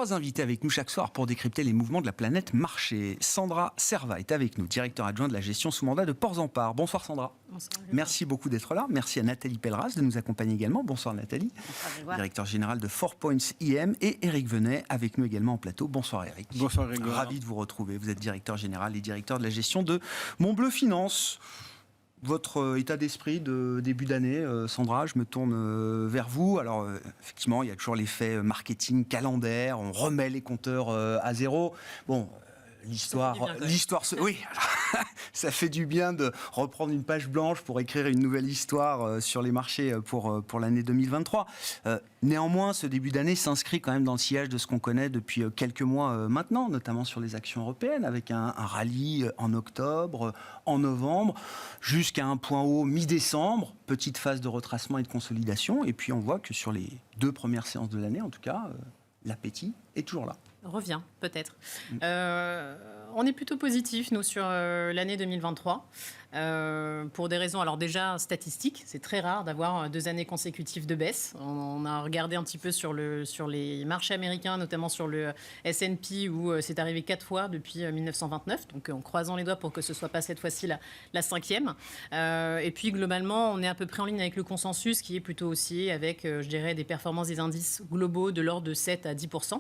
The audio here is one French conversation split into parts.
3 invités avec nous chaque soir pour décrypter les mouvements de la planète marché. Sandra Serva est avec nous, directeur adjoint de la gestion sous mandat de Ports-en-Par. Bonsoir Sandra. Bonsoir. Merci beaucoup d'être là. Merci à Nathalie Pelleras de nous accompagner également. Bonsoir Nathalie. Bonsoir, directeur général de 4 Points IM, et Eric Venet avec nous également en plateau. Bonsoir Eric. Bonsoir Eric. Ravi de vous retrouver. Vous êtes directeur général et directeur de la gestion de Montbleu Finance. Votre état d'esprit de début d'année, Sandra, je me tourne vers vous. Alors, effectivement, il y a toujours l'effet marketing calendaire, on remet les compteurs à zéro. Bon, l'histoire, oui, ça fait du bien de reprendre une page blanche pour écrire une nouvelle histoire sur les marchés pour l'année 2023. Néanmoins, ce début d'année s'inscrit quand même dans le sillage de ce qu'on connaît depuis quelques mois maintenant, notamment sur les actions européennes, avec un rallye en octobre, en novembre, jusqu'à un point haut mi-décembre, petite phase de retracement et de consolidation. Et puis on voit que sur les 2 premières séances de l'année, en tout cas, l'appétit est toujours là. Revient, peut-être. On est plutôt positif, nous, sur l'année 2023, pour des raisons, alors déjà, statistiques. C'est très rare d'avoir 2 années consécutives de baisse. On a regardé un petit peu sur les marchés américains, notamment sur le S&P, où c'est arrivé 4 fois depuis 1929. Donc, en croisant les doigts pour que ce ne soit pas cette fois-ci la 5e. Et puis, globalement, on est à peu près en ligne avec le consensus, qui est plutôt haussier, avec, je dirais, des performances des indices globaux de l'ordre de 7 à 10%.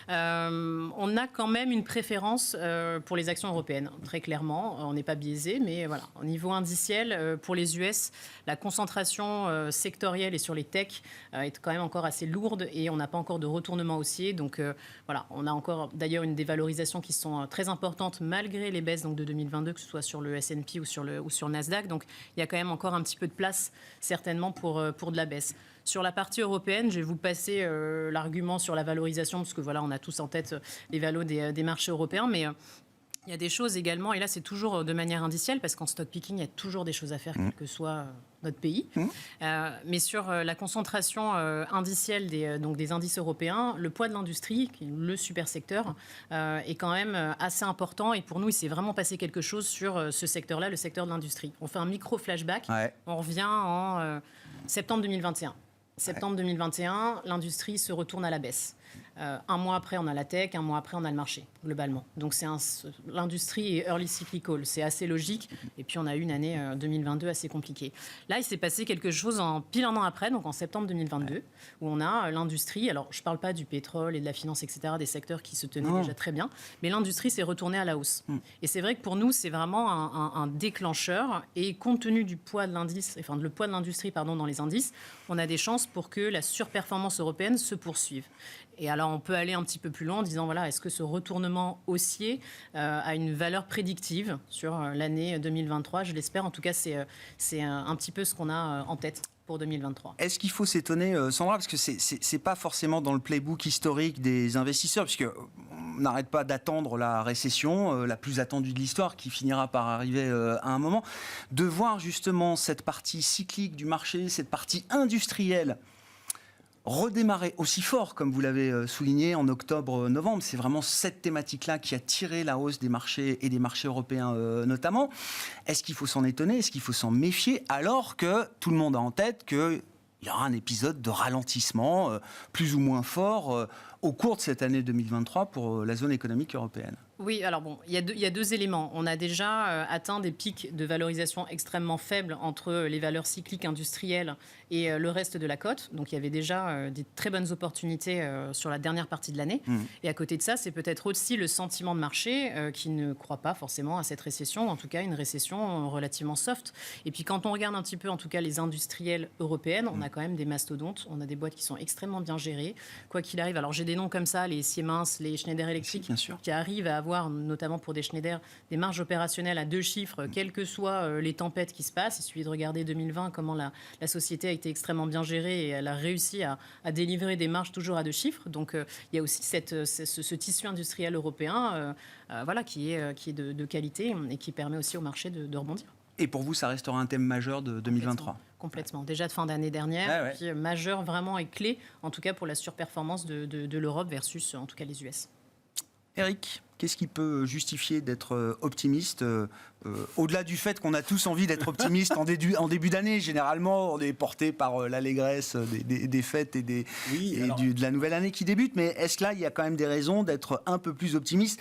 On a quand même une préférence pour les actions européennes, très clairement. On n'est pas biaisé, mais voilà. Au niveau indiciel, pour les US, la concentration sectorielle et sur les techs est quand même encore assez lourde et on n'a pas encore de retournement haussier. Donc voilà, on a encore d'ailleurs une dévalorisation qui sont très importantes malgré les baisses donc, de 2022, que ce soit sur le S&P ou sur le Nasdaq. Donc il y a quand même encore un petit peu de place, certainement, pour de la baisse. Sur la partie européenne, je vais vous passer l'argument sur la valorisation, parce que voilà, on a tous en tête les valos des marchés européens, mais il y a des choses également, et là c'est toujours de manière indicielle, parce qu'en stock picking, il y a toujours des choses à faire, quel que soit notre pays. Mais sur la concentration indicielle des indices européens, le poids de l'industrie, qui est le super secteur, est quand même assez important. Et pour nous, il s'est vraiment passé quelque chose sur ce secteur-là, le secteur de l'industrie. On fait un micro-flashback. Ouais. On revient en septembre 2021. Septembre 2021, l'industrie se retourne à la baisse. Un mois après, on a la tech, un mois après, on a le marché, globalement. Donc, l'industrie est early cyclical, c'est assez logique. Et puis, on a eu une année 2022 assez compliquée. Là, il s'est passé quelque chose pile un an après, donc en septembre 2022, où on a l'industrie. Alors, je ne parle pas du pétrole et de la finance, etc., des secteurs qui se tenaient déjà très bien, mais l'industrie s'est retournée à la hausse. Et c'est vrai que pour nous, c'est vraiment un déclencheur. Et compte tenu du poids de l'indice, enfin, le poids de l'industrie, dans les indices, on a des chances pour que la surperformance européenne se poursuive. Et alors, on peut aller un petit peu plus loin en disant, voilà, est-ce que ce retournement haussier a une valeur prédictive sur l'année 2023 ? Je l'espère. En tout cas, c'est un petit peu ce qu'on a en tête pour 2023. Est-ce qu'il faut s'étonner, Sandra, parce que c'est pas forcément dans le playbook historique des investisseurs, puisque on n'arrête pas d'attendre la récession, la plus attendue de l'histoire, qui finira par arriver à un moment, de voir justement cette partie cyclique du marché, cette partie industrielle, redémarrer aussi fort, comme vous l'avez souligné, en octobre-novembre. C'est vraiment cette thématique-là qui a tiré la hausse des marchés et des marchés européens notamment. Est-ce qu'il faut s'en étonner ? Est-ce qu'il faut s'en méfier ? Alors que tout le monde a en tête qu'il y aura un épisode de ralentissement plus ou moins fort au cours de cette année 2023 pour la zone économique européenne. Oui, alors bon, il y a 2 éléments. On a déjà atteint des pics de valorisation extrêmement faibles entre les valeurs cycliques industrielles et le reste de la cote. Donc, il y avait déjà des très bonnes opportunités sur la dernière partie de l'année. Et à côté de ça, c'est peut-être aussi le sentiment de marché qui ne croit pas forcément à cette récession, en tout cas une récession relativement soft. Et puis, quand on regarde un petit peu, en tout cas, les industriels européennes, on a quand même des mastodontes, on a des boîtes qui sont extrêmement bien gérées. Quoi qu'il arrive, alors j'ai des noms comme ça, les Siemens, les Schneider Electric, qui arrivent à avoir, notamment pour des Schneider, des marges opérationnelles à 2 chiffres, quelles que soient les tempêtes qui se passent. Il suffit de regarder 2020, comment la société a été extrêmement bien gérée et elle a réussi à délivrer des marges toujours à 2 chiffres. Donc, il y a aussi ce tissu industriel européen voilà, qui est de qualité et qui permet aussi au marché de rebondir. Et pour vous, ça restera un thème majeur de 2023 ? Complètement. Déjà de fin d'année dernière, puis majeur vraiment et clé, en tout cas pour la surperformance de l'Europe versus, en tout cas, les US. Eric, qu'est-ce qui peut justifier d'être optimiste au-delà du fait qu'on a tous envie d'être optimiste en début d'année, généralement, on est porté par l'allégresse des fêtes et de la nouvelle année qui débute. Mais est-ce que là, il y a quand même des raisons d'être un peu plus optimiste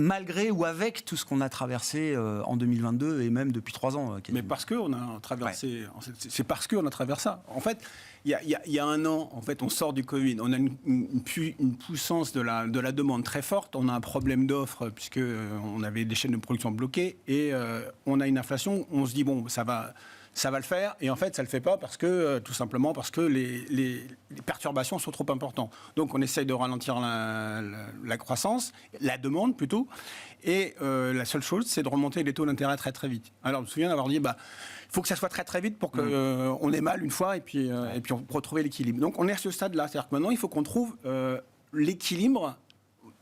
malgré ou avec tout ce qu'on a traversé en 2022 et même depuis 3 ans. Mais parce qu'on a traversé, c'est parce qu'on a traversé ça. En fait, il y a un an, en fait, on sort du Covid, on a une puissance de la demande très forte, on a un problème d'offre puisque on avait des chaînes de production bloquées et on a une inflation. On se dit bon, ça va le faire, et en fait ça le fait pas parce que tout simplement parce que les perturbations sont trop importantes. Donc on essaye de ralentir la croissance, la demande plutôt, et la seule chose c'est de remonter les taux d'intérêt très très vite. Alors je me souviens d'avoir dit il faut que ça soit très très vite pour qu'on ait mal une fois et puis on retrouver l'équilibre. Donc on est à ce stade-là, c'est-à-dire que maintenant il faut qu'on trouve l'équilibre,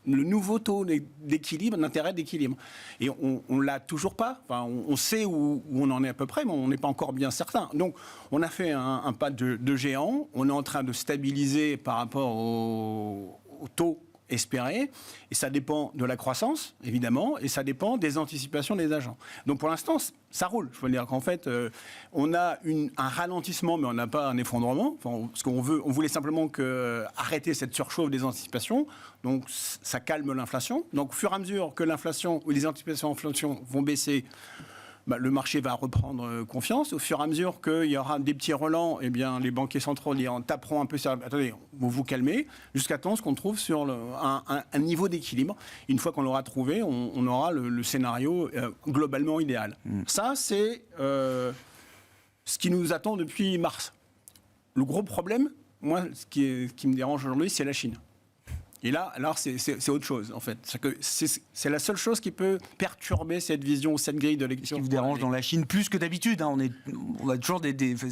le nouveau taux d'équilibre, d'intérêt d'équilibre. Et on ne l'a toujours pas. Enfin, on sait où on en est à peu près, mais on n'est pas encore bien certain. Donc, on a fait un pas de géant. On est en train de stabiliser par rapport au taux espéré. Et ça dépend de la croissance, évidemment, et ça dépend des anticipations des agents. Donc, pour l'instant, ça roule. Je veux dire qu'en fait, on a un ralentissement, mais on n'a pas un effondrement. Enfin, parce on voulait simplement arrêter cette surchauffe des anticipations. Donc, ça calme l'inflation. Donc, au fur et à mesure que l'inflation ou les anticipations d'inflation vont baisser, le marché va reprendre confiance. Au fur et à mesure qu'il y aura des petits relents, eh bien, les banquiers centraux taperont un peu sur... Attendez, vous calmez, jusqu'à temps ce qu'on trouve sur un niveau d'équilibre. Une fois qu'on l'aura trouvé, on aura le scénario globalement idéal. Ça, c'est ce qui nous attend depuis mars. Le gros problème, moi, ce qui me dérange aujourd'hui, c'est la Chine. Et là, alors c'est autre chose, en fait. C'est la seule chose qui peut perturber cette vision, cette grille de lecture. Ce qui vous dérange dans la Chine plus que d'habitude, hein. On a toujours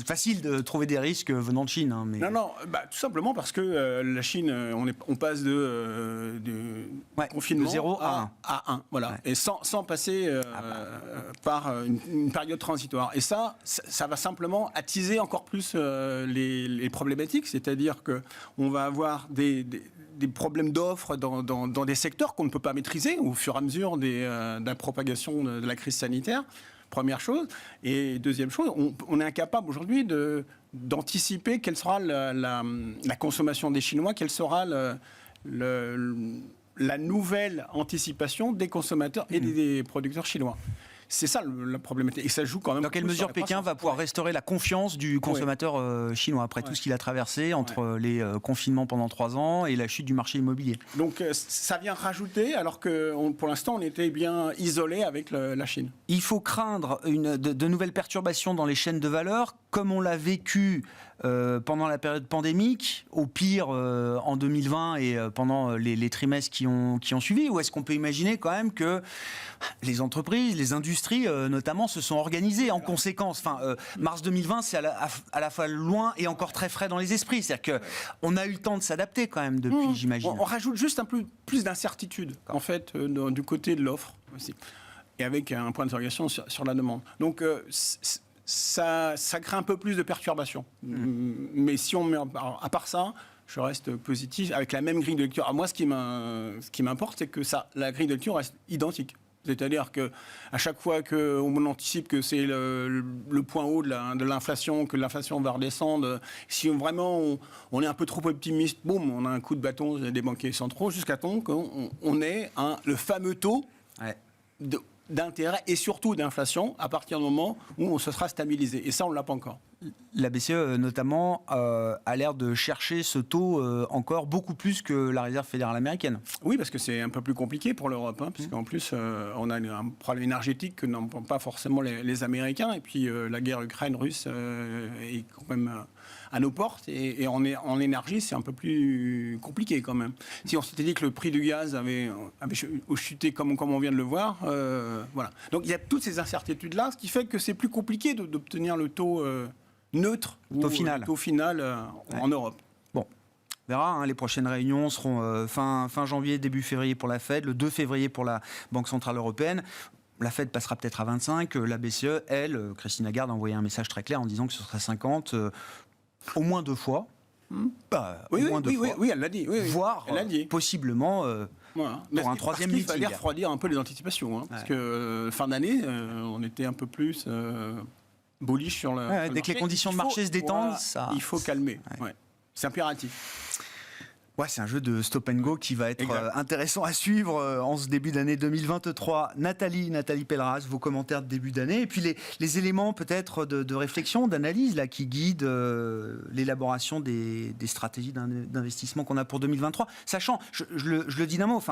facile de trouver des risques venant de Chine. Hein, mais... Non, tout simplement parce que la Chine, on passe de confinement de 0 à 1. Voilà. Ouais. Et sans passer par une période transitoire. Et ça va simplement attiser encore plus les problématiques. C'est-à-dire qu'on va avoir des problèmes d'offres dans des secteurs qu'on ne peut pas maîtriser au fur et à mesure de la propagation de la crise sanitaire, première chose. Et deuxième chose, on est incapable aujourd'hui d'anticiper quelle sera la consommation des Chinois, quelle sera la nouvelle anticipation des consommateurs et des producteurs chinois. C'est ça la problématique. Et ça joue quand même. Dans quelle mesure Pékin va pouvoir restaurer la confiance du consommateur chinois après tout ce qu'il a traversé entre les confinements pendant 3 ans et la chute du marché immobilier? Donc ça vient rajouter, alors que pour l'instant on était bien isolé avec la Chine. Il faut craindre de nouvelles perturbations dans les chaînes de valeur, comme on l'a vécu pendant la période pandémique, au pire en 2020 et pendant les trimestres qui ont suivi, ou est-ce qu'on peut imaginer quand même que les entreprises, les industries notamment, se sont organisées en conséquence? Mars 2020, c'est à la fois loin et encore très frais dans les esprits. C'est-à-dire qu'on a eu le temps de s'adapter quand même depuis, j'imagine. On rajoute juste un peu plus d'incertitude, en fait, du côté de l'offre aussi. Et avec un point d'interrogation sur la demande. Donc, ça crée un peu plus de perturbations. Mais si on met à part ça, je reste positif avec la même grille de lecture. Alors moi, ce qui m'importe, c'est que la grille de lecture reste identique. C'est-à-dire qu'à chaque fois qu'on anticipe que c'est le point haut de l'inflation, que l'inflation va redescendre, si vraiment on est un peu trop optimiste, boum, on a un coup de bâton des banquiers centraux, jusqu'à temps qu'on ait le fameux taux d'intérêt et surtout d'inflation à partir du moment où on se sera stabilisé. Et ça, on ne l'a pas encore. La BCE, notamment, a l'air de chercher ce taux encore beaucoup plus que la Réserve fédérale américaine. Oui, parce que c'est un peu plus compliqué pour l'Europe, puisqu'en plus, on a un problème énergétique que n'ont pas forcément les Américains. Et puis, la guerre Ukraine-Russe est quand même à nos portes. Et en énergie, c'est un peu plus compliqué quand même. Si on s'était dit que le prix du gaz avait chuté comme on vient de le voir, voilà. Donc, il y a toutes ces incertitudes-là, ce qui fait que c'est plus compliqué d'obtenir le taux neutre, taux final en Europe. Bon, on verra, les prochaines réunions seront fin janvier, début février pour la Fed, le 2 février pour la Banque Centrale Européenne. La Fed passera peut-être à 25, la BCE, elle, Christine Lagarde a envoyé un message très clair en disant que ce serait 50, au moins 2 fois. Au moins deux fois. Oui, elle l'a dit. Oui, Voire, elle l'a dit. possiblement, Voilà. pour un troisième meeting. Il va refroidir un peu les anticipations. Parce que fin d'année, on était un peu plus bullish sur le. Dès que les conditions de marché se détendent, il faut calmer. Ouais. C'est impératif. Ouais, c'est un jeu de stop and go qui va être intéressant à suivre en ce début d'année 2023. Nathalie Pelleras, vos commentaires de début d'année et puis les éléments peut-être de réflexion, d'analyse là, qui guident l'élaboration des stratégies d'investissement qu'on a pour 2023. Sachant, je le dis d'un mot,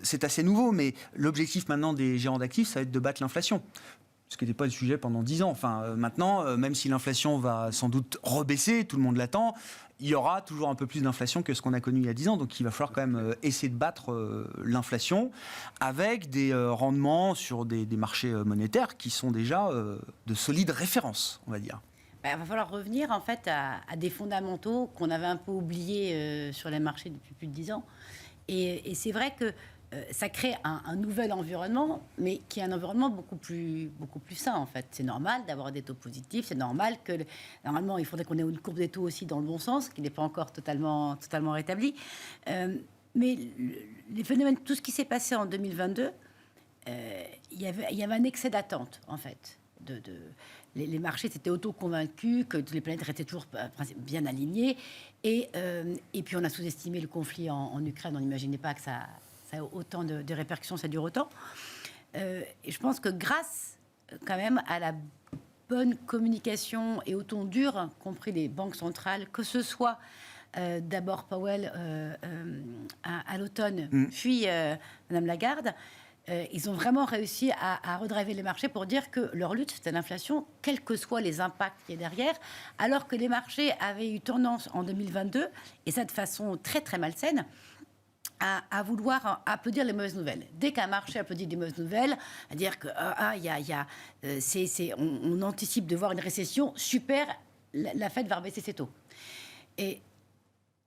c'est assez nouveau, mais l'objectif maintenant des gérants d'actifs, ça va être de battre l'inflation. Ce qui n'était pas le sujet pendant 10 ans. Maintenant, même si l'inflation va sans doute rebaisser, tout le monde l'attend, il y aura toujours un peu plus d'inflation que ce qu'on a connu il y a 10 ans. Donc il va falloir quand même essayer de battre l'inflation avec des rendements sur des marchés monétaires qui sont déjà de solides références, on va dire. Il va falloir revenir en fait à des fondamentaux qu'on avait un peu oubliés sur les marchés depuis plus de 10 ans. Et c'est vrai que ça crée un nouvel environnement, mais qui est un environnement beaucoup plus sain, en fait. C'est normal d'avoir des taux positifs, c'est normal que... Normalement, il faudrait qu'on ait une courbe des taux aussi dans le bon sens, qui n'est pas encore totalement rétablie. Mais les phénomènes, tout ce qui s'est passé en 2022, il y avait un excès d'attente, en fait. Les marchés s'étaient auto-convaincus que les planètes étaient toujours bien alignées. Et puis, on a sous-estimé le conflit en Ukraine. On n'imaginait pas que ça a autant de répercussions, ça dure autant. Et je pense que grâce, quand même, à la bonne communication et au ton dur, compris les banques centrales, que ce soit d'abord Powell à l'automne, puis Madame Lagarde, ils ont vraiment réussi à redriver les marchés pour dire que leur lutte, c'était l'inflation, quels que soient les impacts qu'il y a derrière, alors que les marchés avaient eu tendance en 2022, et ça de façon très très malsaine, à vouloir applaudir les mauvaises nouvelles. Dès qu'un marché applaudit des mauvaises nouvelles, à dire que on anticipe de voir une récession, super, la Fed va rebaisser ses taux. Et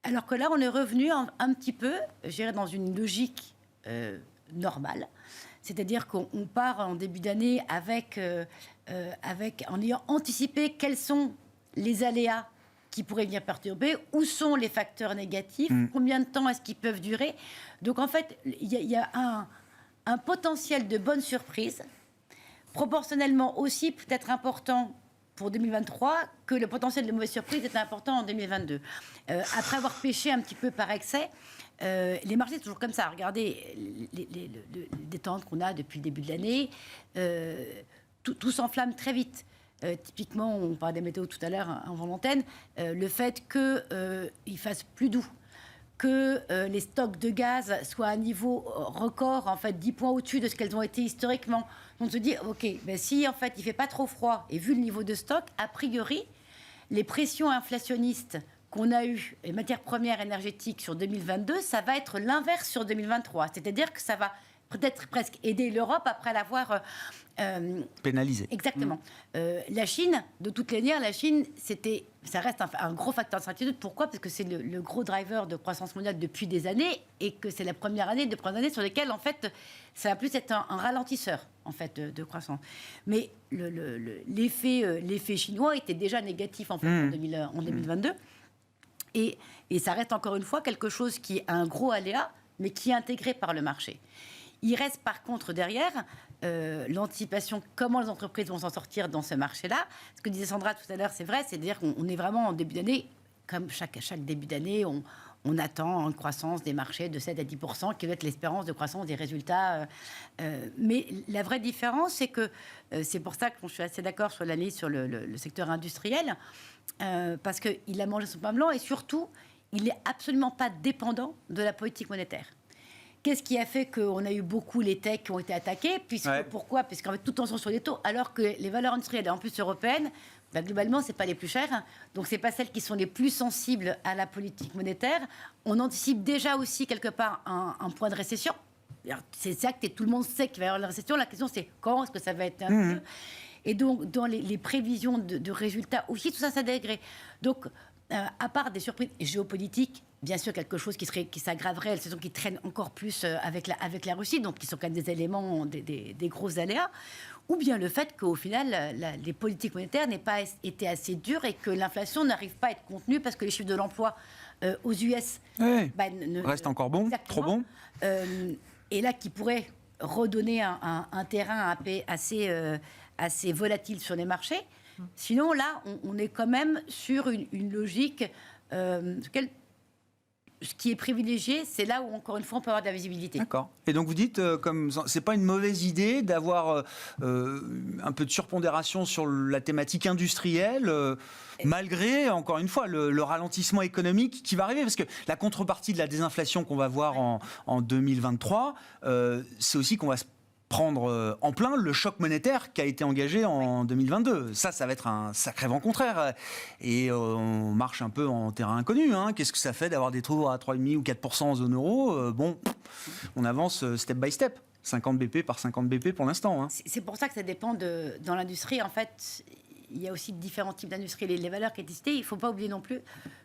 alors que là, on est revenu un petit peu, je dirais, dans une logique normale. C'est-à-dire qu'on part en début d'année en ayant anticipé quels sont les aléas qui pourraient venir perturber, où sont les facteurs négatifs, combien de temps est-ce qu'ils peuvent durer. Donc en fait, il y a un potentiel de bonnes surprises, proportionnellement aussi peut-être important pour 2023 que le potentiel de mauvaises surprises était important en 2022. Après avoir pêché un petit peu par excès, les marchés, c'est toujours comme ça. Regardez les détentes qu'on a depuis le début de l'année. Tout s'enflamme très vite. Typiquement, on parlait des météos tout à l'heure en l'antenne, le fait qu'il fasse plus doux, que les stocks de gaz soient à un niveau record, en fait, 10 points au-dessus de ce qu'elles ont été historiquement. On se dit, OK, si en fait il fait pas trop froid, et vu le niveau de stock, a priori, les pressions inflationnistes qu'on a eues, les matières premières énergétiques sur 2022, ça va être l'inverse sur 2023. C'est-à-dire que ça va peut-être presque aider l'Europe après l'avoir pénalisé. Exactement. La Chine, de toutes les manières, ça reste un gros facteur d'incertitude. Pourquoi ? Parce que c'est le gros driver de croissance mondiale depuis des années et que c'est la première année sur lesquelles, en fait, ça va plus être un ralentisseur, en fait, de croissance. Mais l'effet chinois était déjà négatif, en fait, en 2022. Et ça reste encore une fois quelque chose qui est un gros aléa, mais qui est intégré par le marché. Il reste par contre derrière l'anticipation, comment les entreprises vont s'en sortir dans ce marché-là. Ce que disait Sandra tout à l'heure, c'est vrai, c'est-à-dire qu'on est vraiment en début d'année, comme chaque début d'année, on attend une croissance des marchés de 7 à 10%, qui va être l'espérance de croissance des résultats. Mais la vraie différence, c'est que c'est pour ça que je suis assez d'accord sur l'analyse sur le secteur industriel, parce qu'il a mangé son pain blanc et surtout, il n'est absolument pas dépendant de la politique monétaire. Qu'est-ce qui a fait qu'on a eu beaucoup les techs qui ont été attaqués ? Pourquoi ? Puisqu'en fait, toute tension sur les taux, alors que les valeurs industrielles, et en plus européennes, globalement, ce n'est pas les plus chères. Donc, ce n'est pas celles qui sont les plus sensibles à la politique monétaire. On anticipe déjà aussi, quelque part, un point de récession. C'est exact et tout le monde sait qu'il va y avoir la récession. La question, c'est quand est-ce que ça va être un peu. Et donc, dans les prévisions de résultats aussi, tout ça, ça dégré. Donc, à part des surprises géopolitiques bien sûr quelque chose qui s'aggraverait, la situation qui traîne encore plus avec la Russie, donc qui sont quand même des éléments, des gros aléas, ou bien le fait qu'au final, les politiques monétaires n'aient pas été assez dures et que l'inflation n'arrive pas à être contenue parce que les chiffres de l'emploi aux US reste encore bon, trop bon. Et là, qui pourrait redonner un terrain assez volatile sur les marchés. Sinon, là, on est quand même sur une logique ce qui est privilégié, c'est là où, encore une fois, on peut avoir de la visibilité. D'accord. Et donc vous dites, comme c'est pas une mauvaise idée d'avoir un peu de surpondération sur la thématique industrielle, malgré, encore une fois, le ralentissement économique qui va arriver. Parce que la contrepartie de la désinflation qu'on va voir en 2023, c'est aussi qu'on va se prendre en plein le choc monétaire qui a été engagé en 2022. Ça va être un sacré vent contraire. Et on marche un peu en terrain inconnu. Qu'est-ce que ça fait d'avoir des taux à 3,5 ou 4% en zone euro ? On avance step by step. 50 BP par 50 BP pour l'instant. C'est pour ça que ça dépend dans l'industrie. En fait, il y a aussi différents types d'industrie. Les valeurs qui étaient citées, il ne faut pas oublier non plus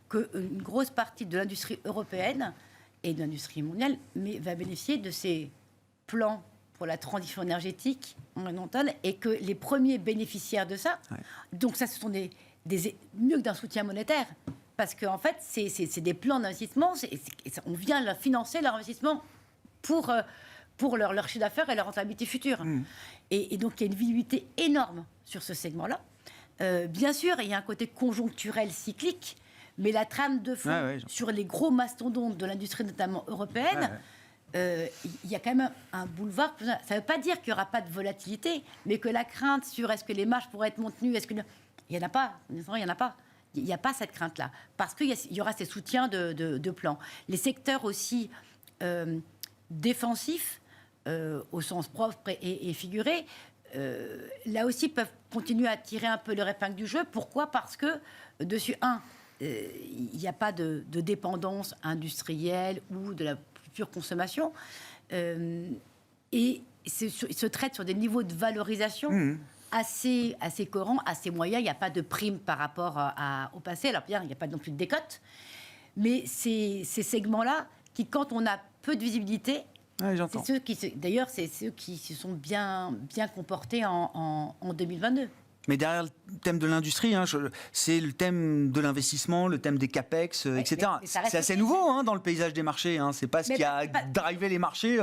qu'une grosse partie de l'industrie européenne et de l'industrie mondiale va bénéficier de ces plans pour la transition énergétique environnementale et que les premiers bénéficiaires de ça, donc ça, ce sont mieux que d'un soutien monétaire, parce qu'en fait, c'est des plans d'investissement, on vient leur financer leur investissement pour leur chiffre d'affaires et leur rentabilité future. Et donc, il y a une visibilité énorme sur ce segment-là. Bien sûr, il y a un côté conjoncturel cyclique, mais la trame de fond sur les gros mastodontes de l'industrie, notamment européenne, il y a quand même un boulevard. Ça ne veut pas dire qu'il n'y aura pas de volatilité, mais que la crainte sur est-ce que les marges pourraient être maintenues, il n'y en a pas. Il n'y en a pas. Il n'y a pas cette crainte-là. Parce qu'il y aura ces soutiens de plans. Les secteurs aussi défensifs, au sens propre et figuré, là aussi peuvent continuer à tirer un peu leur épingle du jeu. Pourquoi ? Parce que, dessus, il n'y a pas de dépendance industrielle ou de la pure consommation, et se traite sur des niveaux de valorisation assez cohérents, assez moyens. Il n'y a pas de prime par rapport au passé. Alors bien, il n'y a pas non plus de décote, mais ces segments-là, qui, quand on a peu de visibilité, c'est ceux qui se sont bien comportés en 2022. Mais derrière le thème de l'industrie, c'est le thème de l'investissement, le thème des capex, etc. C'est assez nouveau dans le paysage des marchés. C'est pas ce qui a drivé les marchés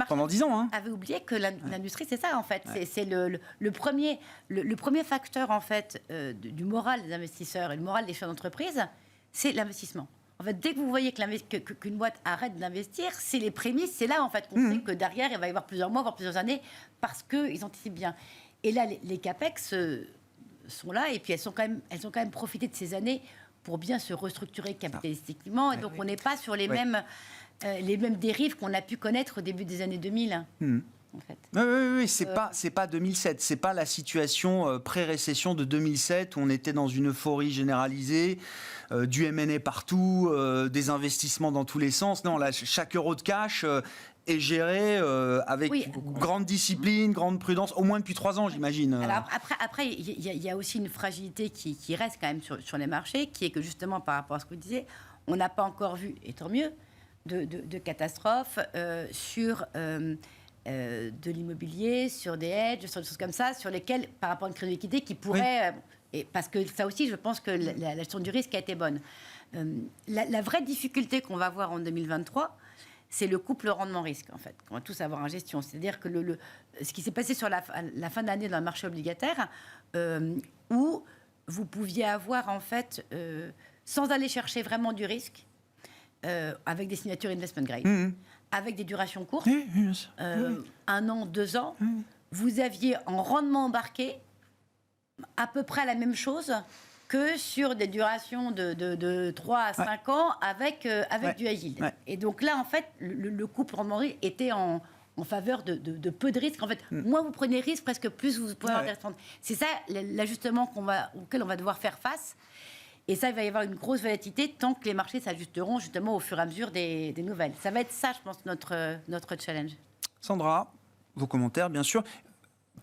pendant 10 ans. Avait oublié que l'industrie, c'est ça en fait. C'est le premier facteur en fait du moral des investisseurs et le moral des chefs d'entreprise, c'est l'investissement. En fait, dès que vous voyez qu'une boîte arrête d'investir, c'est les prémices. C'est là en fait qu'on sait que derrière, il va y avoir plusieurs mois, voire plusieurs années, parce qu'ils anticipent bien. Et là, les capex sont là, et puis elles ont quand même profité de ces années pour bien se restructurer capitalistiquement. Et donc, on n'est pas sur les mêmes dérives qu'on a pu connaître au début des années 2000. En fait. Oui, c'est pas 2007, c'est pas la situation pré-récession de 2007 où on était dans une euphorie généralisée, du M&A partout, des investissements dans tous les sens. Non, là, chaque euro de cash est géré avec grande discipline, grande prudence, au moins depuis 3 ans, j'imagine. Alors après, il y a aussi une fragilité qui reste quand même sur les marchés, qui est que justement, par rapport à ce que vous disiez, on n'a pas encore vu, et tant mieux, de catastrophes sur de l'immobilier, sur des hedges, sur des choses comme ça, sur lesquelles, par rapport à une crise de liquidité, qui pourrait... parce que ça aussi, je pense que la gestion du risque a été bonne. La vraie difficulté qu'on va avoir en 2023, c'est le couple rendement-risque, en fait, qu'on va tous avoir en gestion. C'est-à-dire que ce qui s'est passé sur la fin d'année dans le marché obligataire, où vous pouviez avoir, en fait, sans aller chercher vraiment du risque, avec des signatures investment grade, avec des durations courtes, 1 an, 2 ans, vous aviez en rendement embarqué à peu près la même chose que sur des durations de 3 à 5 ans avec du high yield. Et donc là, en fait, le couple rendement-risque était en faveur de peu de risques. En fait, moins vous prenez risque, presque plus vous pouvez avoir des retours. C'est ça l'ajustement auquel on va devoir faire face. Et ça, il va y avoir une grosse volatilité tant que les marchés s'ajusteront justement au fur et à mesure des nouvelles. Ça va être ça, je pense, notre challenge. Sandra, vos commentaires, bien sûr.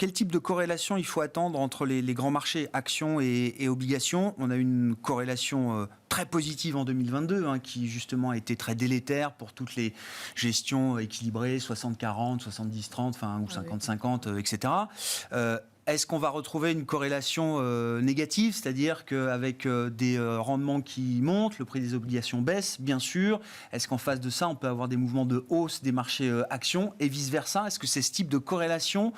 quel type de corrélation il faut attendre entre les grands marchés actions et obligations? On a une corrélation très positive en 2022, qui justement a été très délétère pour toutes les gestions équilibrées, 60-40, 70-30, ou 50-50, etc. Est-ce qu'on va retrouver une corrélation négative, c'est-à-dire qu'avec des rendements qui montent, le prix des obligations baisse, bien sûr. Est-ce qu'en face de ça, on peut avoir des mouvements de hausse des marchés actions et vice-versa? Est-ce que c'est ce type de corrélation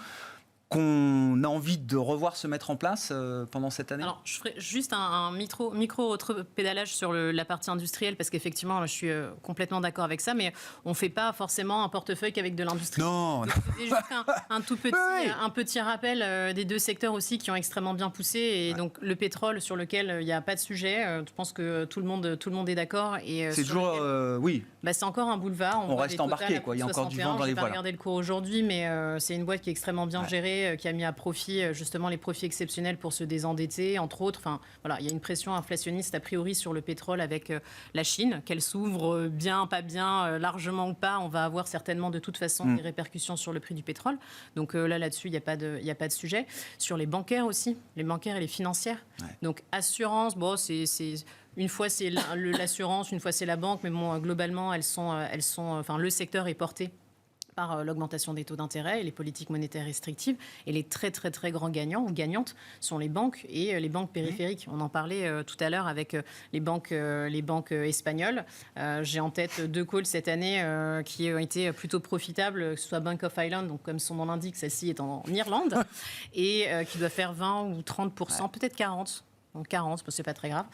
qu'on a envie de revoir se mettre en place pendant cette année? Alors, je ferai juste un micro-pédalage sur la partie industrielle, parce qu'effectivement, je suis complètement d'accord avec ça, mais on ne fait pas forcément un portefeuille qu'avec de l'industrie. Non. C'est juste un tout petit, un petit rappel des deux secteurs aussi qui ont extrêmement bien poussé. Et donc, le pétrole, sur lequel il n'y a pas de sujet, je pense que tout le monde est d'accord. C'est toujours, oui. C'est encore un boulevard. On reste embarqué, quoi. Il y a encore du vent dans les voiles. Je n'ai pas regardé le cours aujourd'hui, mais c'est une boîte qui est extrêmement bien gérée, qui a mis à profit justement les profits exceptionnels pour se désendetter, entre autres. Enfin, voilà, il y a une pression inflationniste a priori sur le pétrole avec la Chine, qu'elle s'ouvre bien, pas bien, largement ou pas. On va avoir certainement de toute façon des répercussions sur le prix du pétrole. Donc là-dessus, il n'y a pas de sujet. Sur les bancaires aussi, les bancaires et les financières. Ouais. Donc assurance, bon, c'est une fois c'est l'assurance, une fois c'est la banque, mais bon, globalement, enfin, le secteur est porté par l'augmentation des taux d'intérêt et les politiques monétaires restrictives. Et les très, très, très grands gagnants ou gagnantes sont les banques et les banques périphériques. On en parlait tout à l'heure avec les banques espagnoles. J'ai en tête 2 calls cette année qui ont été plutôt profitables, que ce soit Bank of Ireland, donc comme son nom l'indique, celle-ci est en Irlande, et qui doit faire 20 ou 30%, peut-être 40%. Donc 40, c'est pas très grave,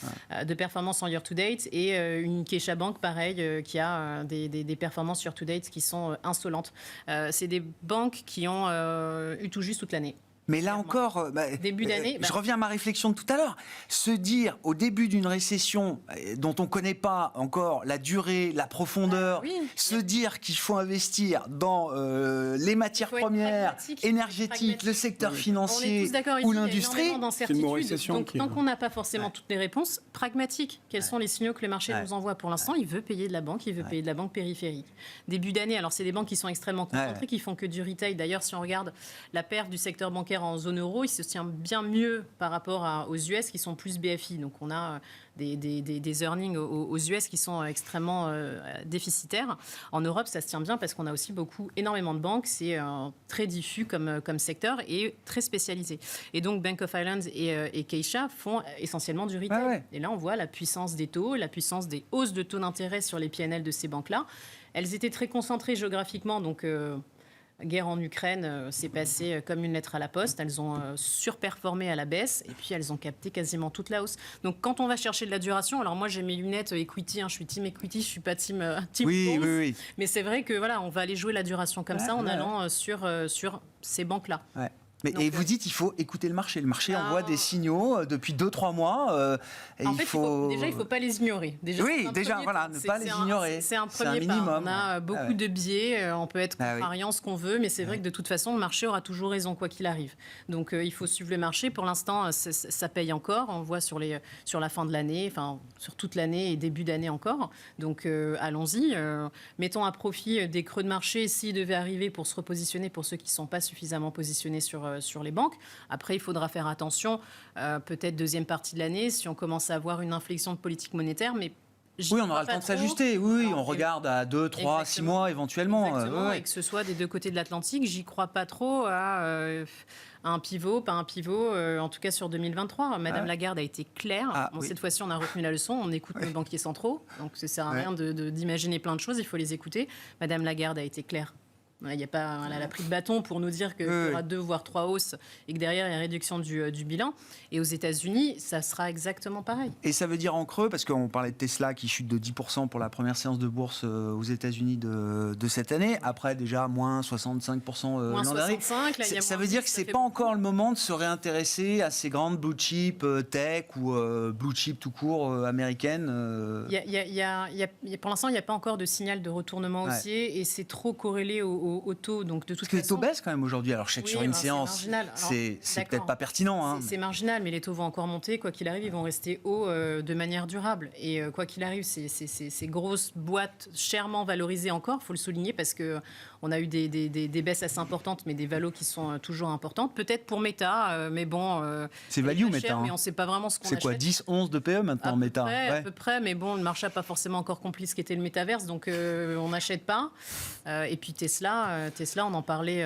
de performance en year-to-date, et une CaixaBank, pareil, qui a des performances year-to-date qui sont insolentes. C'est des banques qui ont eu tout juste toute l'année. Mais là encore, début d'année, je reviens à ma réflexion de tout à l'heure. Se dire au début d'une récession dont on ne connaît pas encore la durée, la profondeur, se dire qu'il faut investir dans les matières premières, énergétiques, le secteur financier ou l'industrie, c'est une récession. Donc tant qu'on n'a pas forcément toutes les réponses, pragmatiques. Quels sont les signaux que le marché nous envoie pour l'instant? Il veut payer de la banque, il veut payer de la banque périphérique. Début d'année, alors c'est des banques qui sont extrêmement concentrées, qui font que du retail. D'ailleurs, si on regarde la perte du secteur bancaire en zone euro, il se tient bien mieux par rapport aux US qui sont plus BFI. Donc on a des earnings aux US qui sont extrêmement déficitaires. En Europe, ça se tient bien parce qu'on a aussi énormément de banques. C'est très diffus comme secteur et très spécialisé. Et donc Bank of Ireland et Caixa font essentiellement du retail. Et là, on voit la puissance des taux, la puissance des hausses de taux d'intérêt sur les PNL de ces banques-là. Elles étaient très concentrées géographiquement, donc guerre en Ukraine, c'est passé comme une lettre à la poste. Elles ont surperformé à la baisse et puis elles ont capté quasiment toute la hausse. Donc quand on va chercher de la duration, alors moi j'ai mes lunettes equity, je suis team equity, je suis pas team oui. Mais c'est vrai que voilà, on va aller jouer la duration comme ça en allant sur ces banques-là. Ouais. Et vous dites il faut écouter le marché. Le marché envoie des signaux depuis 2-3 mois. En fait, il faut pas les ignorer. Ne pas les ignorer. C'est un premier pas. On a beaucoup de biais. On peut être contrariant ce qu'on veut, mais c'est vrai que de toute façon, le marché aura toujours raison quoi qu'il arrive. Donc il faut suivre le marché. Pour l'instant, ça paye encore. On voit sur la fin de l'année, enfin sur toute l'année et début d'année encore. Donc allons-y. Mettons à profit des creux de marché s'ils devaient arriver pour se repositionner pour ceux qui ne sont pas suffisamment positionnés sur les banques. Après, il faudra faire attention, peut-être deuxième partie de l'année, si on commence à avoir une inflexion de politique monétaire, mais oui, on aura le temps de s'ajuster. On regarde à 2, 3, 6 mois éventuellement. Exactement, et que ce soit des deux côtés de l'Atlantique, j'y crois pas trop à un pivot, pas un pivot, en tout cas sur 2023. Madame Lagarde a été claire. Cette fois-ci, on a retenu la leçon. On écoute nos banquiers centraux. Donc, ça ne sert à rien d'imaginer plein de choses. Il faut les écouter. Madame Lagarde a été claire. Elle a pris de bâton pour nous dire qu'il y aura 2 voire 3 hausses et que derrière, il y a réduction du bilan. Et aux États-Unis, ça sera exactement pareil. Et ça veut dire en creux, parce qu'on parlait de Tesla qui chute de 10% pour la première séance de bourse aux États-Unis de cette année. Après, déjà, moins 65% l'an dernier. Ça veut dire que ce n'est pas encore le moment de se réintéresser à ces grandes blue chip tech ou blue chip tout court américaines. Pour l'instant, il n'y a pas encore de signal de retournement haussier et c'est trop corrélé au taux. Donc de toute façon, les taux baissent quand même aujourd'hui. Alors je sais que sur une séance, c'est peut-être pas pertinent. C'est marginal, mais les taux vont encore monter. Quoi qu'il arrive, ils vont rester hauts de manière durable. Et quoi qu'il arrive, ces grosses boîtes chèrement valorisées encore, il faut le souligner, parce que on a eu des baisses assez importantes, mais des valos qui sont toujours importantes. Peut-être pour Meta, mais bon... c'est value Meta, Meta. mais on ne sait pas vraiment ce qu'on achète. C'est quoi, 10, 11 de PE maintenant, Meta? À peu près, mais bon, le marché n'a pas forcément encore compris ce qu'était le métaverse, donc on n'achète pas. Et puis Tesla, on en parlait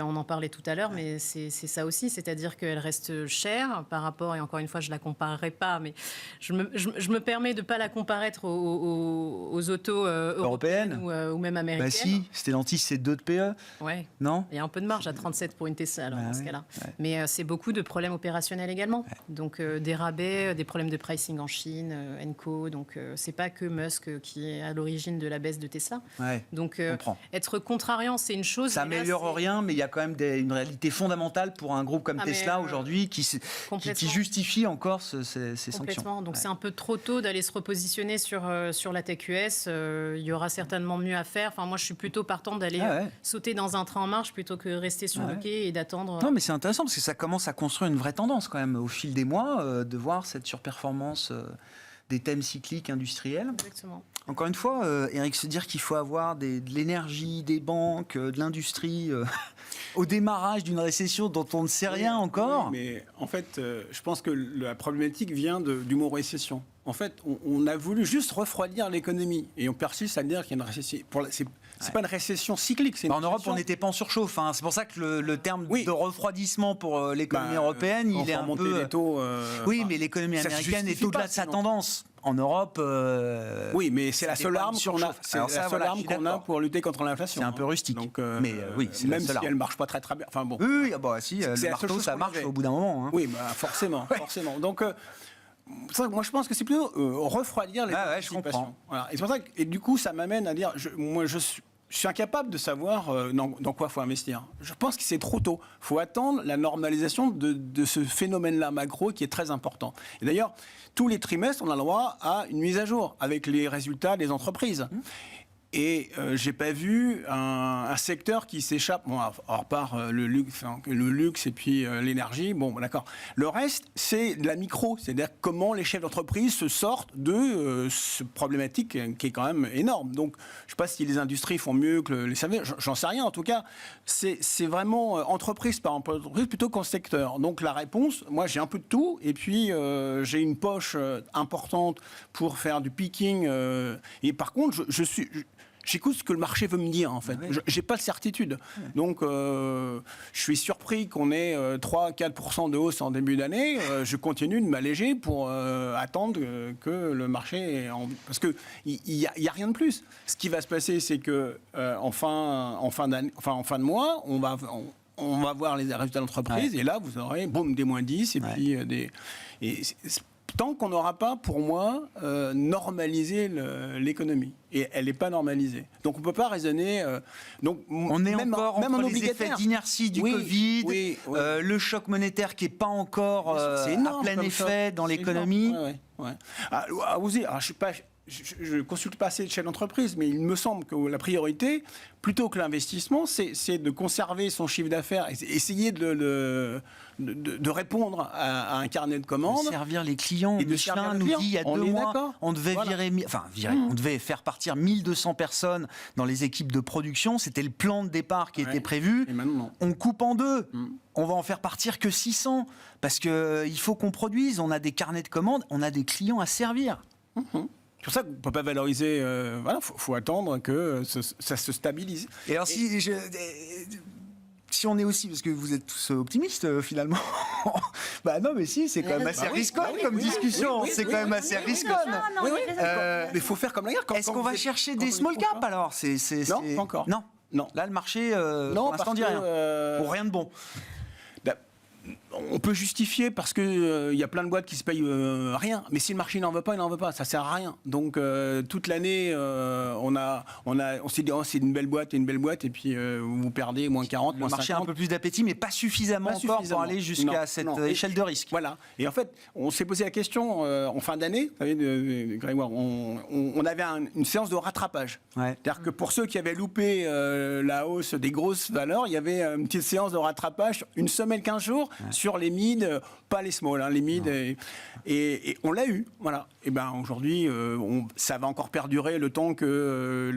tout à l'heure, mais c'est ça aussi, c'est-à-dire qu'elle reste chère par rapport, et encore une fois, je ne la comparerai pas, mais je me permets de ne pas la comparer aux autos européennes ou même américaines. Bah si, Stellantis, c'est 2 de PE. Ouais. Non? Il y a un peu de marge à 37 pour une Tesla, alors, dans ce cas-là. Ouais. Mais c'est beaucoup de problèmes opérationnels également. Donc des rabais, des problèmes de pricing en Chine, Enco. Donc c'est pas que Musk qui est à l'origine de la baisse de Tesla. Ouais, donc être contrariant, c'est une chose. Ça n'améliore rien, mais il y a quand même une réalité fondamentale pour un groupe comme Tesla aujourd'hui qui justifie encore ces sanctions. Donc c'est un peu trop tôt d'aller se repositionner sur la tech US. Il y aura certainement mieux à faire. Enfin, moi, je suis plutôt partante d'aller sauter dans un train en marche plutôt que rester sur le quai et d'attendre. Non, mais c'est intéressant parce que ça commence à construire une vraie tendance quand même au fil des mois de voir cette surperformance des thèmes cycliques industriels. Exactement. Encore une fois, Eric, se dire qu'il faut avoir de l'énergie, des banques, de l'industrie au démarrage d'une récession dont on ne sait rien encore. Mais en fait, je pense que la problématique vient du mot récession. En fait, on a voulu juste refroidir l'économie et on persiste à dire qu'il y a une récession. C'est pas une récession cyclique. En Europe, on n'était pas en surchauffe. Hein. C'est pour ça que le terme de refroidissement pour l'économie européenne, il est un peu... Les taux, oui, mais l'économie américaine est au-delà de sa tendance. En Europe, oui, mais c'est la seule arme qu'on a. C'est la seule arme qu'on a pour lutter contre l'inflation. C'est un peu rustique. Donc, mais oui, c'est même si elle marche pas très bien. Enfin bon. Oui, si le marteau, ça marche au bout d'un moment. Hein. Oui, forcément. Donc. Moi, je pense que c'est plutôt refroidir les anticipations. Voilà. Et c'est pour ça que, du coup, ça m'amène à dire, je suis incapable de savoir dans quoi il faut investir. Je pense que c'est trop tôt. Il faut attendre la normalisation de ce phénomène-là macro qui est très important. Et d'ailleurs, tous les trimestres, on a le droit à une mise à jour avec les résultats des entreprises. Et j'ai pas vu un secteur qui s'échappe, bon, à part le luxe et puis l'énergie, bon, d'accord. Le reste, c'est de la micro, c'est-à-dire comment les chefs d'entreprise se sortent de ce problématique qui est quand même énorme. Donc, je sais pas si les industries font mieux que les services, j'en sais rien. En tout cas, c'est vraiment entreprise par entreprise plutôt qu'en secteur. Donc, la réponse, moi, j'ai un peu de tout, et puis j'ai une poche importante pour faire du picking. Et par contre, j'écoute ce que le marché veut me dire, en fait. J'ai pas de certitude. Donc, je suis surpris qu'on ait 3-4% de hausse en début d'année. Je continue de m'alléger pour attendre que le marché... Parce qu'il n'y a rien de plus. Ce qui va se passer, c'est que en fin de mois, on va voir les résultats d'entreprise. Et là, vous aurez, boum, des moins 10 et puis des... Tant qu'on n'aura pas, pour moi, normalisé l'économie. Et elle n'est pas normalisée. Donc on ne peut pas raisonner... on est encore entre les effets d'inertie du Covid, le choc monétaire qui n'est pas encore à plein effet dans l'économie. Je ne consulte pas assez de chefs d'entreprise, mais il me semble que la priorité, plutôt que l'investissement, c'est de conserver son chiffre d'affaires, essayer de répondre à un carnet de commandes. De servir les clients. Et Michelin nous dit il y a 2 mois, on devait on devait faire partir 1200 personnes dans les équipes de production. C'était le plan de départ qui était prévu. Et maintenant, non. On coupe en 2. On va en faire partir que 600 parce qu'il faut qu'on produise. On a des carnets de commandes, on a des clients à servir. C'est pour ça qu'on ne peut pas valoriser. Faut attendre que ça se stabilise. Et alors, si on est aussi, parce que vous êtes tous optimistes finalement, bah non, mais si, c'est quand même assez risquant comme discussion. C'est quand même assez risquant. Mais il faut faire comme la guerre. Est-ce qu'on va chercher des small caps alors? Non, pas encore. Non. Là, le marché, pour l'instant, dit rien. Pour rien de bon. On peut justifier parce qu'il y a plein de boîtes qui se payent rien. Mais si le marché n'en veut pas, il n'en veut pas. Ça ne sert à rien. Donc, toute l'année, on s'est dit, c'est une belle boîte, et puis vous perdez moins 40, moins 50. Le marché a un peu plus d'appétit, mais pas suffisamment encore pour aller jusqu'à cette échelle de risque. Voilà. Et en fait, on s'est posé la question en fin d'année. Vous savez, Grégoire, on avait une séance de rattrapage. C'est-à-dire que pour ceux qui avaient loupé la hausse des grosses valeurs, il y avait une petite séance de rattrapage, une semaine, 15 jours, sur les mid, pas les small, les mid, et on l'a eu, voilà. Et ben aujourd'hui, ça va encore perdurer le temps que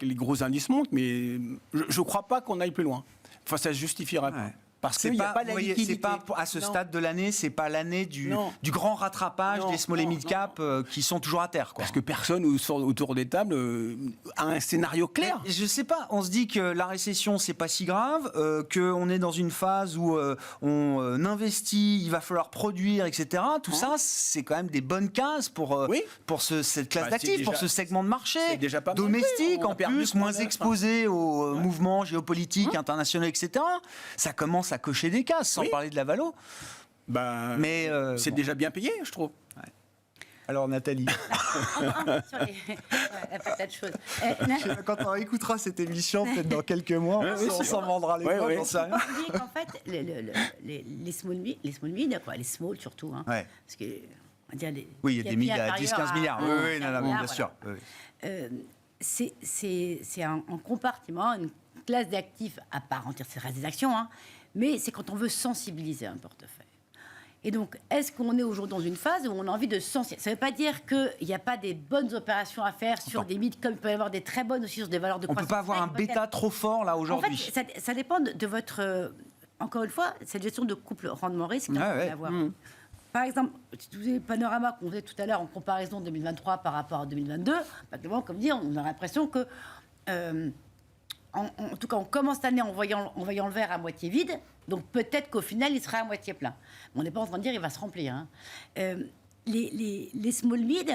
les gros indices montent, mais je ne crois pas qu'on aille plus loin. Enfin, ça se justifiera pas. Parce qu'il n'y a pas la liquidité. C'est pas à ce stade de l'année, c'est pas l'année du grand rattrapage des small et mid cap qui sont toujours à terre. Quoi. Parce que personne autour des tables a un scénario clair. Mais je sais pas. On se dit que la récession c'est pas si grave, qu'on est dans une phase où on investit, il va falloir produire, etc. Tout ça, c'est quand même des bonnes cases pour cette classe d'actifs, pour ce segment de marché déjà pas domestique on a en perdu plus, moins exposé aux mouvements géopolitiques internationaux, etc. Ça commence à cocher des cases, sans parler de la valo. Mais c'est déjà bien payé, je trouve. Ouais. Alors Nathalie, peut-être chose. quand on écoutera cette émission, peut-être dans quelques mois, on s'en vendra les doigts, j'en sais rien. En fait, les small mid, les small surtout, parce que on va dire il y a des mid à 10-15 milliards. Oui, bien sûr. C'est un compartiment, une classe d'actifs à part entière, c'est reste des actions, mais c'est quand on veut sensibiliser un portefeuille. Et donc, est-ce qu'on est aujourd'hui dans une phase où on a envie de sensibiliser ? Ça ne veut pas dire qu'il n'y a pas des bonnes opérations à faire sur des mythes, comme il peut y avoir des très bonnes aussi sur des valeurs de croissance. On ne peut pas avoir un bêta trop fort, là, aujourd'hui. En fait, ça dépend de votre... encore une fois, cette gestion de couple rendement-risque qu'on peut avoir. Par exemple, si vous avez le panorama qu'on faisait tout à l'heure en comparaison 2023 par rapport à 2022, comme dit, on a l'impression que... En tout cas, on commence l'année en voyant le verre à moitié vide, donc peut-être qu'au final, il sera à moitié plein. Mais on n'est pas en train de dire qu'il va se remplir. Les small mid,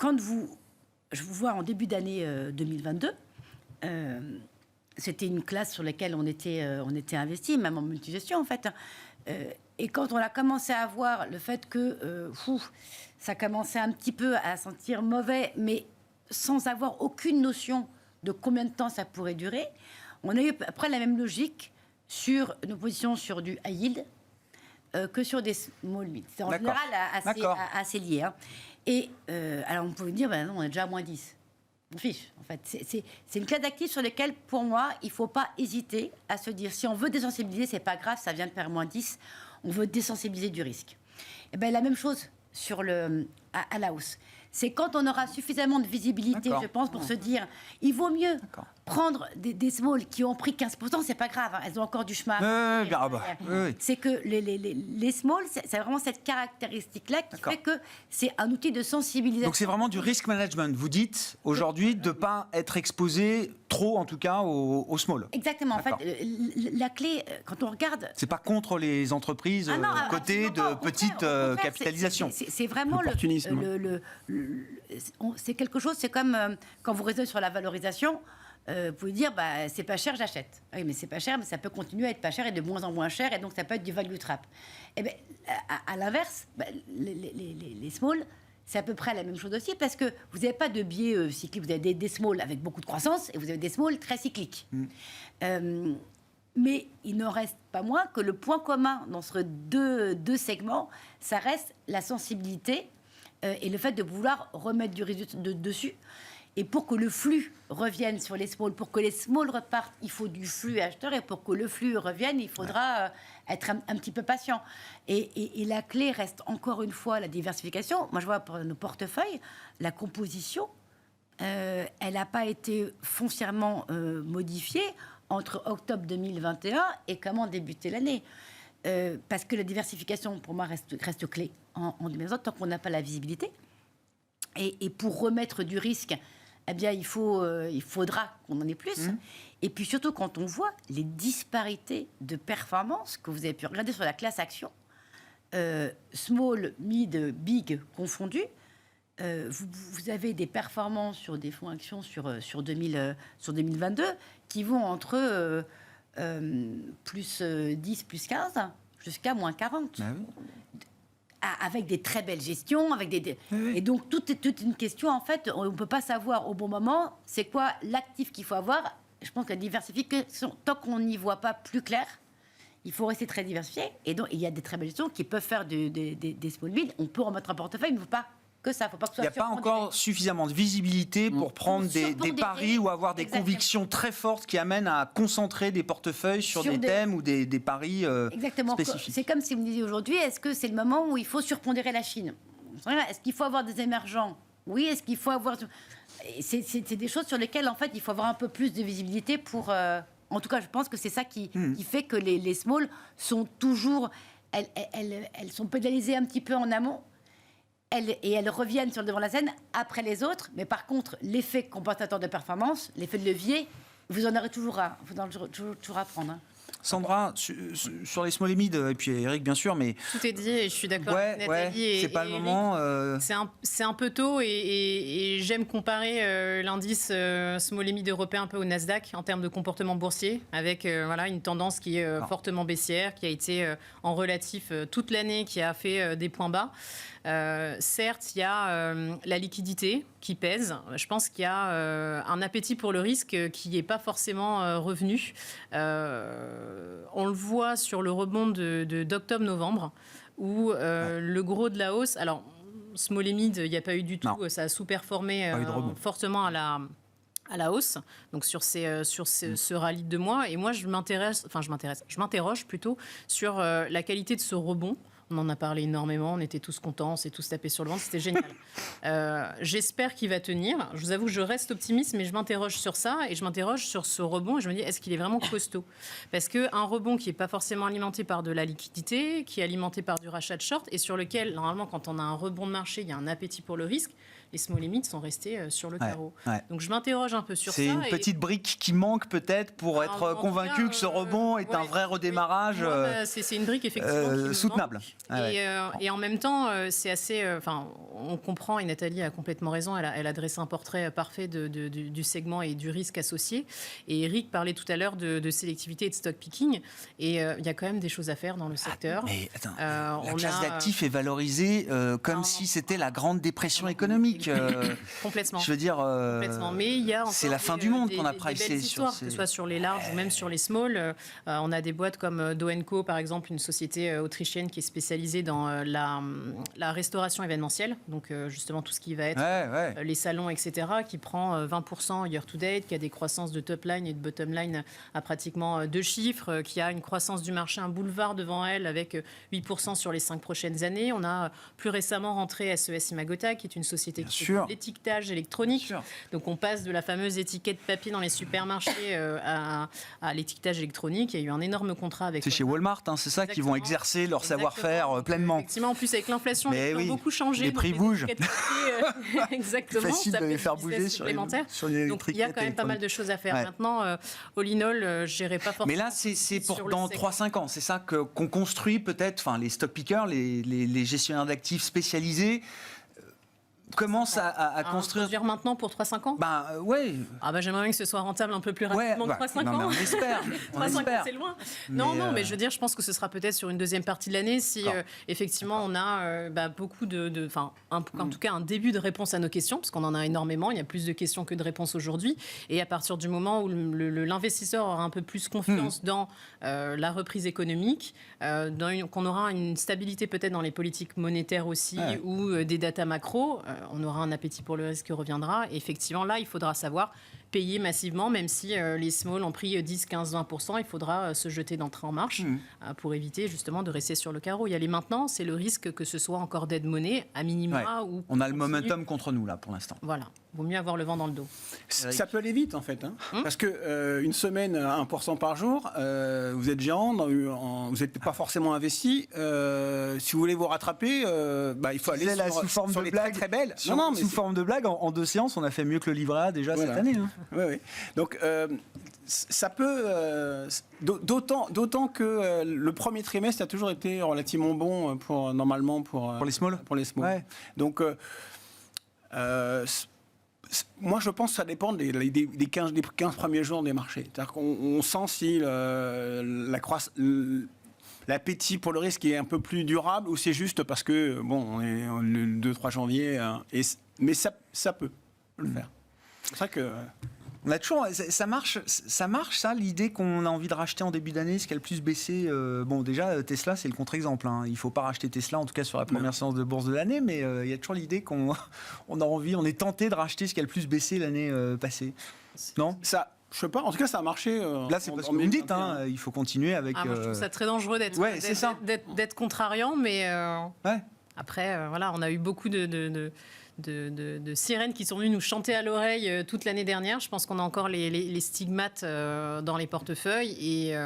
je vous vois en début d'année 2022, c'était une classe sur laquelle on était investi, même en multigestion en fait. Et quand on a commencé à voir le fait que ça commençait un petit peu à sentir mauvais, mais sans avoir aucune notion de combien de temps ça pourrait durer, on a eu après la même logique sur nos positions sur du high yield que sur des small mid. C'est en général assez lié. Et alors on peut dire, non, on est déjà à moins 10. On fiche, en fait. C'est une classe d'actifs sur lesquels, pour moi, il ne faut pas hésiter à se dire, si on veut désensibiliser, c'est pas grave, ça vient de faire moins 10, on veut désensibiliser du risque. Et la même chose sur à la hausse. C'est quand on aura suffisamment de visibilité, je pense, pour se dire, il vaut mieux prendre des small qui ont pris 15%, c'est pas grave, elles ont encore du chemin à faire. C'est que les small, c'est vraiment cette caractéristique-là qui fait que c'est un outil de sensibilisation. Donc c'est vraiment du risk management. Vous dites aujourd'hui de ne pas être exposé trop, en tout cas, au small. Exactement. En fait, la clé, quand on regarde... C'est pas contre les entreprises côté de petite capitalisation. C'est vraiment l'opportunisme. C'est quelque chose, c'est comme quand vous raisonnez sur la valorisation, vous pouvez dire, c'est pas cher, j'achète. Oui, mais c'est pas cher, mais ça peut continuer à être pas cher et de moins en moins cher, et donc ça peut être du value trap. Et bien, à l'inverse, les small, c'est à peu près la même chose aussi, parce que vous n'avez pas de biais cyclique. Vous avez des small avec beaucoup de croissance, et vous avez des small très cycliques. Mais il n'en reste pas moins que le point commun dans ces deux segments, ça reste la sensibilité et le fait de vouloir remettre du risque dessus. Et pour que le flux revienne sur les small, pour que les small repartent, il faut du flux acheteur. Et pour que le flux revienne, il faudra être un petit peu patient. Et la clé reste encore une fois la diversification. Moi, je vois pour nos portefeuilles, la composition, elle n'a pas été foncièrement modifiée entre octobre 2021 et comment débuter l'année. Parce que la diversification, pour moi, reste clé en 2020, tant qu'on n'a pas la visibilité. Et pour remettre du risque, eh bien, il faudra qu'on en ait plus. Et puis surtout, quand on voit les disparités de performance que vous avez pu regarder sur la classe action, small, mid, big confondus, vous avez des performances sur des fonds actions sur 2022 qui vont entre plus 10, plus 15, jusqu'à moins 40. Avec des très belles gestions, et donc tout est une question, en fait, on ne peut pas savoir au bon moment c'est quoi l'actif qu'il faut avoir. Je pense que la diversification, tant qu'on n'y voit pas plus clair, il faut rester très diversifié, et donc il y a des très belles gestions qui peuvent faire des small mid, on peut remettre un portefeuille, mais il ne faut pas que ça. Faut pas que ce Il n'y soit a pas surpondéré. encore suffisamment de visibilité pour prendre des surpondérer. paris ou avoir des Exactement. convictions très fortes qui amènent à concentrer des portefeuilles sur des thèmes ou des paris Exactement. spécifiques. C'est comme si vous me disiez aujourd'hui, est-ce que c'est le moment où il faut surpondérer la Chine? Est-ce qu'il faut avoir des émergents? Oui. Est-ce qu'il faut avoir... C'est des choses sur lesquelles, en fait, il faut avoir un peu plus de visibilité pour... En tout cas, je pense que c'est ça qui fait que les small sont toujours... Elles sont pénalisées un petit peu en amont. Et elles reviennent sur le devant de la scène après les autres. Mais par contre, l'effet compensateur de performance, l'effet de levier, vous en aurez toujours à prendre. Hein. Sandra, sur les small et mid, et puis Eric bien sûr, mais Tout est dit et je suis d'accord avec Nathalie c'est pas le Eric. moment. C'est un peu tôt et j'aime comparer l'indice small et mid européen un peu au Nasdaq en termes de comportement boursier, avec une tendance qui est fortement baissière, qui a été en relatif toute l'année, qui a fait des points bas. Certes, il y a la liquidité qui pèse. Je pense qu'il y a un appétit pour le risque qui n'est pas forcément revenu. On le voit sur le rebond d'octobre-novembre, où le gros de la hausse... Alors, small et mid, il n'y a pas eu du tout. Ça a sous-performé fortement à la hausse, donc sur ce rallye de 2 mois. Et moi, je m'interroge plutôt sur la qualité de ce rebond. On en a parlé énormément, on était tous contents, on s'est tous tapés sur le ventre, c'était génial. J'espère qu'il va tenir. Je vous avoue que je reste optimiste, mais je m'interroge sur ça et je m'interroge sur ce rebond et je me dis, est-ce qu'il est vraiment costaud? Parce qu'un rebond qui n'est pas forcément alimenté par de la liquidité, qui est alimenté par du rachat de short et sur lequel, normalement, quand on a un rebond de marché, il y a un appétit pour le risque, les small et mid sont restés sur le carreau. Donc je m'interroge un peu sur ça. C'est une petite brique qui manque peut-être pour être convaincu que ce rebond est un vrai redémarrage c'est une brique effectivement soutenable. Et en même temps, c'est assez... on comprend, et Nathalie a complètement raison, elle a dressé un portrait parfait du segment et du risque associé. Et Eric parlait tout à l'heure de sélectivité et de stock picking. Et il y a quand même des choses à faire dans le secteur. Mais attends, la classe d'actifs est valorisée comme si c'était la grande dépression économique. Complètement. Je veux dire, complètement. Mais il y a c'est la fin du monde qu'on a pricé sur que ce soit sur les larges ou même sur les small. On a des boîtes comme Do & Co, par exemple, une société autrichienne qui est spécialisée dans la restauration événementielle. Donc, justement, tout ce qui va être les salons, etc., qui prend 20% year-to-date, qui a des croissances de top line et de bottom line à pratiquement 2 chiffres, qui a une croissance du marché, un boulevard devant elle avec 8% sur les 5 prochaines années. On a plus récemment rentré SES Imagota, qui est une société qui fait l'étiquetage électronique. Donc on passe de la fameuse étiquette papier dans les supermarchés à l'étiquetage électronique. Il y a eu un énorme contrat avec... C'est chez Walmart, hein, c'est ça, qui vont exercer leur savoir-faire pleinement. Effectivement, en plus avec l'inflation, les prix ont beaucoup changé. Les prix bougent. Exactement. C'est facile de les faire bouger sur les Donc il y a quand même pas mal de choses à faire. Maintenant, all in all, je n'irai pas forcément... Mais là, c'est pour dans 3-5 ans. C'est ça qu'on construit peut-être, les stock pickers, les gestionnaires d'actifs spécialisés, commence à construire. Construire maintenant pour 3-5 ans? J'aimerais bien que ce soit rentable un peu plus rapidement que 3-5 ans. On espère. 3-5 ans, c'est loin. Mais je veux dire, je pense que ce sera peut-être sur une deuxième partie de l'année si effectivement on a beaucoup en tout cas un début de réponse à nos questions, parce qu'on en a énormément. Il y a plus de questions que de réponses aujourd'hui. Et à partir du moment où l'investisseur aura un peu plus confiance dans la reprise économique, qu'on aura une stabilité peut-être dans les politiques monétaires aussi ou des datas macro, on aura un appétit pour le risque qui reviendra. Et effectivement, là, il faudra savoir payer massivement, même si les small ont pris 10, 15, 20%, il faudra se jeter d'entrée en marche pour éviter justement de rester sur le carreau. Y aller maintenant, c'est le risque que ce soit encore dead money, à minima. Ou on a le momentum contre nous, là, pour l'instant. Voilà. Vaut mieux avoir le vent dans le dos. Ça peut aller vite, en fait. Parce que une semaine à 1% par jour, vous êtes géant, vous n'êtes pas forcément investi. Si vous voulez vous rattraper, il faut aller sous forme sur de les blague. très, très belles. Sous forme de blague, en 2 séances, on a fait mieux que le livret A déjà cette année. Oui. Donc, ça peut... D'autant que le premier trimestre a toujours été relativement bon pour les small. Donc... moi, je pense que ça dépend des 15 premiers jours des marchés. C'est-à-dire qu'on sent si l'appétit pour le risque est un peu plus durable ou c'est juste parce que, on est le 2-3 janvier, mais ça peut le faire. C'est pour ça que... On a toujours, ça marche, ça, l'idée qu'on a envie de racheter en début d'année, ce qui a le plus baissé. Bon, déjà, Tesla, c'est le contre-exemple. Hein. Il ne faut pas racheter Tesla, en tout cas sur la première séance de bourse de l'année, mais il y a toujours l'idée qu'on a envie, on est tenté de racheter ce qui a le plus baissé l'année passée. Non ? Ça, je sais pas. En tout cas, ça a marché. Là, c'est parce que vous me dites, hein, il faut continuer avec. Moi, je trouve ça très dangereux d'être contrariant, mais après, voilà, on a eu beaucoup de sirènes qui sont venues nous chanter à l'oreille toute l'année dernière. Je pense qu'on a encore les stigmates dans les portefeuilles. Et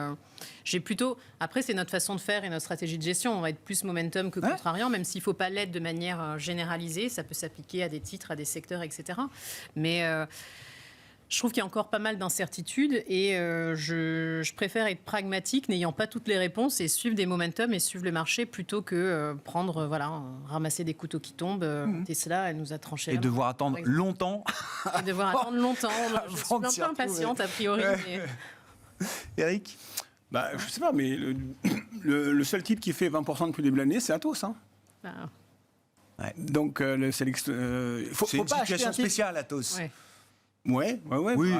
j'ai plutôt... Après, c'est notre façon de faire et notre stratégie de gestion. On va être plus momentum que contrariant, même s'il ne faut pas l'être de manière généralisée. Ça peut s'appliquer à des titres, à des secteurs, etc. Mais... je trouve qu'il y a encore pas mal d'incertitudes et je préfère être pragmatique, n'ayant pas toutes les réponses et suivre des momentum et suivre le marché plutôt que ramasser des couteaux qui tombent. Tesla, elle nous a tranché. Et devoir attendre longtemps. Et devoir attendre longtemps. Je suis un peu impatiente, a priori. Mais... Eric ? Je sais pas, mais le seul type qui fait 20% depuis le début de l'année, c'est Atos. Hein. Ouais. Donc, c'est une situation spéciale, Atos. Ouais. Oui,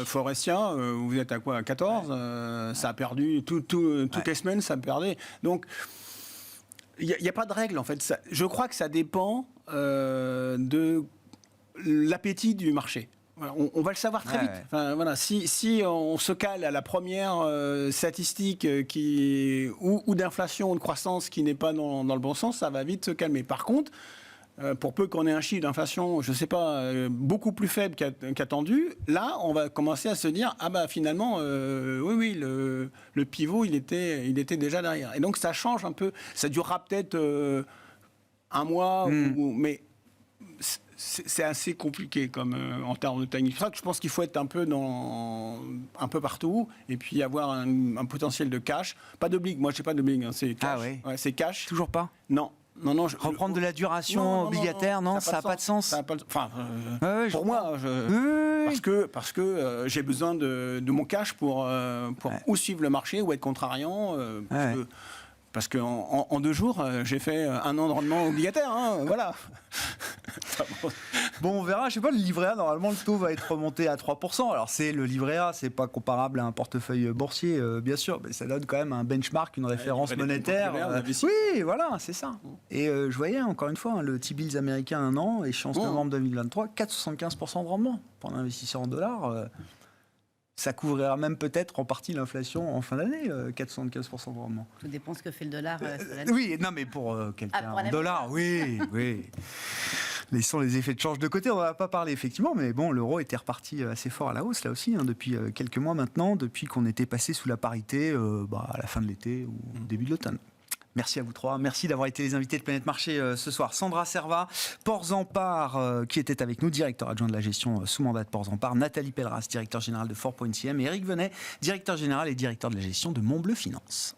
Forestia, vous êtes à quoi, à 14 ça a perdu, toutes les semaines, ça perdait. Donc, il n'y a pas de règle, en fait. Je crois que ça dépend de l'appétit du marché. Voilà, on va le savoir très vite. Enfin, voilà, si on se cale à la première statistique ou d'inflation ou de croissance qui n'est pas dans le bon sens, ça va vite se calmer. Par contre, pour peu qu'on ait un chiffre d'inflation, je ne sais pas, beaucoup plus faible qu'attendu, là, on va commencer à se dire, finalement, le pivot, il était déjà derrière. Et donc, ça change un peu. Ça durera peut-être un mois, mais c'est assez compliqué en termes de timing. C'est pour ça que je pense qu'il faut être un peu partout et puis avoir un potentiel de cash. Pas de blig, moi, je n'ai pas de blig, hein, c'est cash. C'est cash. Toujours pas ? Non. Reprendre de la duration obligataire, non, ça n'a pas de sens. Pour moi, parce que j'ai besoin de mon cash pour ou suivre le marché ou être contrariant. Parce qu'en 2 jours, j'ai fait 1 an de rendement obligataire. Hein, voilà. Bon, on verra. Je sais pas, le livret A, normalement, le taux va être remonté à 3%. Alors, c'est le livret A, c'est pas comparable à un portefeuille boursier, bien sûr, mais ça donne quand même un benchmark, une référence monétaire. Oui, voilà, c'est ça. Et je voyais, encore une fois, le T-bills américain 1 an, échéance novembre 2023, 4,75% de rendement pour un investisseur en dollars. Ça couvrira même peut-être en partie l'inflation en fin d'année, 4,75% de rendement. Tout dépend ce que fait le dollar sur l'année. Oui, non, mais pour quelqu'un en dollars, oui. Laissons les effets de change de côté, on n'en a pas parlé effectivement, mais bon, l'euro était reparti assez fort à la hausse là aussi, hein, depuis quelques mois maintenant, depuis qu'on était passé sous la parité à la fin de l'été ou au début de l'automne. Merci à vous 3. Merci d'avoir été les invités de Planète Marché ce soir. Sandra Servat, Portzamparc, qui était avec nous, directeur adjoint de la gestion sous mandat de Portzamparc, Nathalie Pelleras, directeur général de Fort.cm, et Eric Venet, directeur général et directeur de la gestion de Montbleu Finance.